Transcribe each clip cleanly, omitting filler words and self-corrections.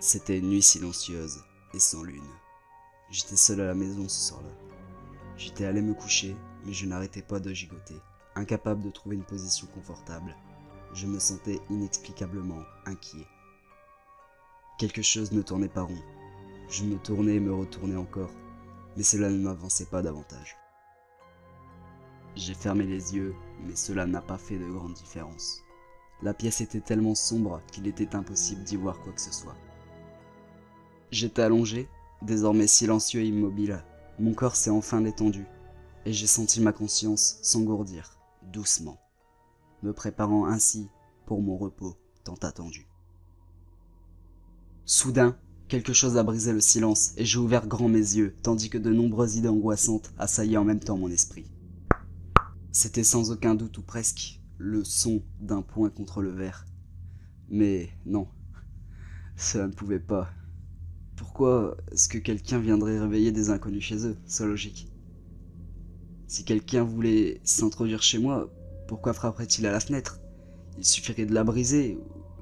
C'était une nuit silencieuse et sans lune. J'étais seul à la maison ce soir-là. J'étais allé me coucher, mais je n'arrêtais pas de gigoter. Incapable de trouver une position confortable, je me sentais inexplicablement inquiet. Quelque chose ne tournait pas rond. Je me tournais et me retournais encore, mais cela ne m'avançait pas davantage. J'ai fermé les yeux, mais cela n'a pas fait de grande différence. La pièce était tellement sombre qu'il était impossible d'y voir quoi que ce soit. J'étais allongé, désormais silencieux et immobile. Mon corps s'est enfin détendu, et j'ai senti ma conscience s'engourdir, doucement, me préparant ainsi pour mon repos tant attendu. Soudain, quelque chose a brisé le silence, et j'ai ouvert grand mes yeux, tandis que de nombreuses idées angoissantes assaillaient en même temps mon esprit. C'était sans aucun doute, ou presque, le son d'un poing contre le verre. Mais non, cela ne pouvait pas. Pourquoi est-ce que quelqu'un viendrait réveiller des inconnus chez eux? C'est logique. Si quelqu'un voulait s'introduire chez moi, pourquoi frapperait-il à la fenêtre? Il suffirait de la briser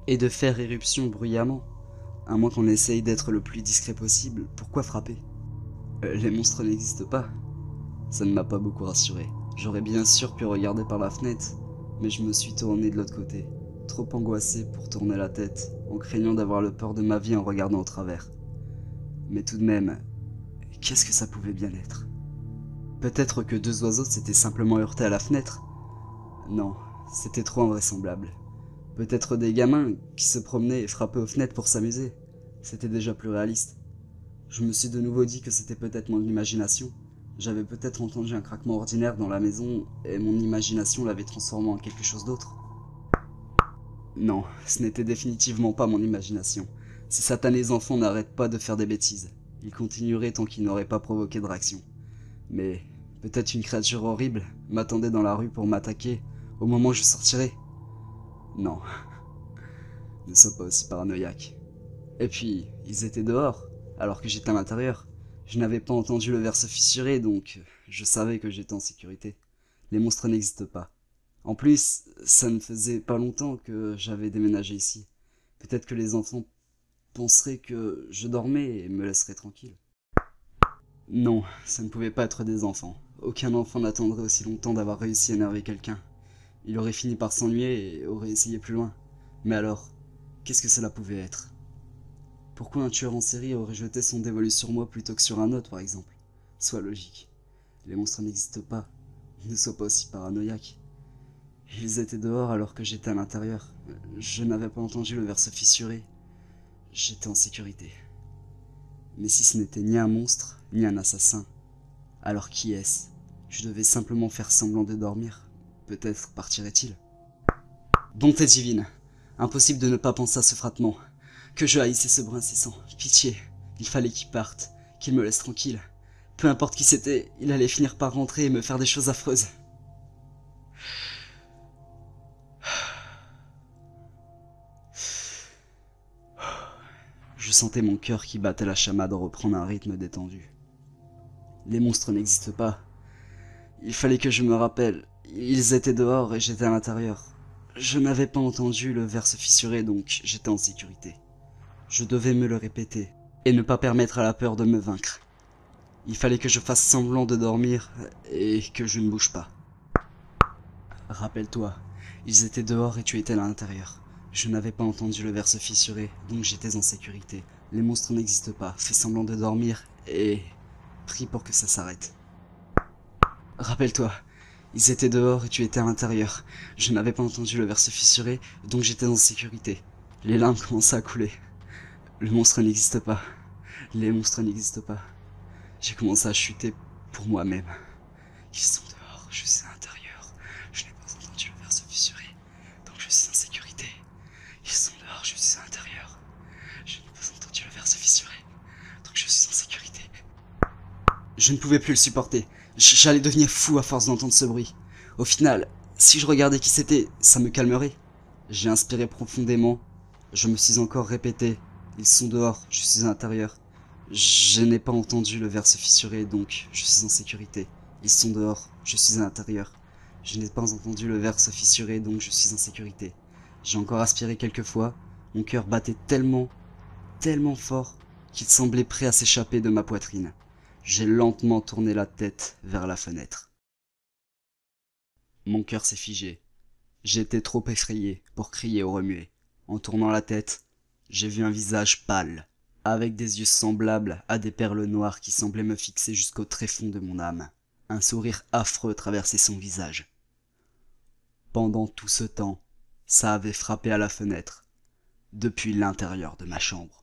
et de faire éruption bruyamment. À moins qu'on essaye d'être le plus discret possible, pourquoi frapper? Les monstres n'existent pas. Ça ne m'a pas beaucoup rassuré. J'aurais bien sûr pu regarder par la fenêtre, mais je me suis tourné de l'autre côté, trop angoissé pour tourner la tête, en craignant d'avoir le peur de ma vie en regardant au travers. Mais tout de même, qu'est-ce que ça pouvait bien être? Peut-être que deux oiseaux s'étaient simplement heurtés à la fenêtre? Non, c'était trop invraisemblable. Peut-être des gamins qui se promenaient et frappaient aux fenêtres pour s'amuser. C'était déjà plus réaliste. Je me suis de nouveau dit que c'était peut-être mon imagination. J'avais peut-être entendu un craquement ordinaire dans la maison et mon imagination l'avait transformé en quelque chose d'autre. Non, ce n'était définitivement pas mon imagination. Ces satanés enfants n'arrêtent pas de faire des bêtises. Ils continueraient tant qu'ils n'auraient pas provoqué de réaction. Mais peut-être une créature horrible m'attendait dans la rue pour m'attaquer au moment où je sortirais. Non, ne sois pas aussi paranoïaque. Et puis, ils étaient dehors, alors que j'étais à l'intérieur. Je n'avais pas entendu le verre se fissurer, donc je savais que j'étais en sécurité. Les monstres n'existent pas. En plus, ça ne faisait pas longtemps que j'avais déménagé ici. Peut-être que les enfants penseraient que je dormais et me laisseraient tranquille. Non, ça ne pouvait pas être des enfants. Aucun enfant n'attendrait aussi longtemps d'avoir réussi à énerver quelqu'un. Il aurait fini par s'ennuyer et aurait essayé plus loin. Mais alors, qu'est-ce que cela pouvait être? Pourquoi un tueur en série aurait jeté son dévolu sur moi plutôt que sur un autre, par exemple? Sois logique. Les monstres n'existent pas. Ne sois pas aussi paranoïaque. Ils étaient dehors alors que j'étais à l'intérieur. Je n'avais pas entendu le verre se fissurer. J'étais en sécurité. Mais si ce n'était ni un monstre, ni un assassin, alors qui est-ce? Je devais simplement faire semblant de dormir. Peut-être partirait-il. Bonté divine. Impossible de ne pas penser à ce frottement. Que je haïssais ce brin incessant. Pitié. Il fallait qu'il parte. Qu'il me laisse tranquille. Peu importe qui c'était, il allait finir par rentrer et me faire des choses affreuses. Je sentais mon cœur qui battait la chamade reprendre un rythme détendu. Les monstres n'existent pas. Il fallait que je me rappelle. Ils étaient dehors et j'étais à l'intérieur. Je n'avais pas entendu le verre se fissurer, donc j'étais en sécurité. Je devais me le répéter, et ne pas permettre à la peur de me vaincre. Il fallait que je fasse semblant de dormir, et que je ne bouge pas. Rappelle-toi, ils étaient dehors et tu étais à l'intérieur. Je n'avais pas entendu le verre se fissurer, donc j'étais en sécurité. Les monstres n'existent pas, fais semblant de dormir, et prie pour que ça s'arrête. Rappelle-toi, ils étaient dehors et tu étais à l'intérieur. Je n'avais pas entendu le verre se fissurer, donc j'étais en sécurité. Les larmes commençaient à couler. Le monstre n'existe pas. Les monstres n'existent pas. J'ai commencé à chuter pour moi-même. Ils sont dehors, je suis à l'intérieur. Je n'ai pas entendu le verre se fissurer, donc je suis en sécurité. Ils sont dehors, je suis à l'intérieur. Je n'ai pas entendu le verre se fissurer, donc je suis en sécurité. Je ne pouvais plus le supporter. J'allais devenir fou à force d'entendre ce bruit. Au final, si je regardais qui c'était, ça me calmerait. J'ai inspiré profondément. Je me suis encore répété. Ils sont dehors, je suis à l'intérieur. Je n'ai pas entendu le verre se fissurer, donc je suis en sécurité. Ils sont dehors, je suis à l'intérieur. Je n'ai pas entendu le verre se fissurer, donc je suis en sécurité. J'ai encore aspiré quelques fois. Mon cœur battait tellement tellement fort qu'il semblait prêt à s'échapper de ma poitrine. J'ai lentement tourné la tête vers la fenêtre. Mon cœur s'est figé. J'étais trop effrayé pour crier ou remuer. En tournant la tête, j'ai vu un visage pâle, avec des yeux semblables à des perles noires qui semblaient me fixer jusqu'au tréfonds de mon âme. Un sourire affreux traversait son visage. Pendant tout ce temps, ça avait frappé à la fenêtre, depuis l'intérieur de ma chambre.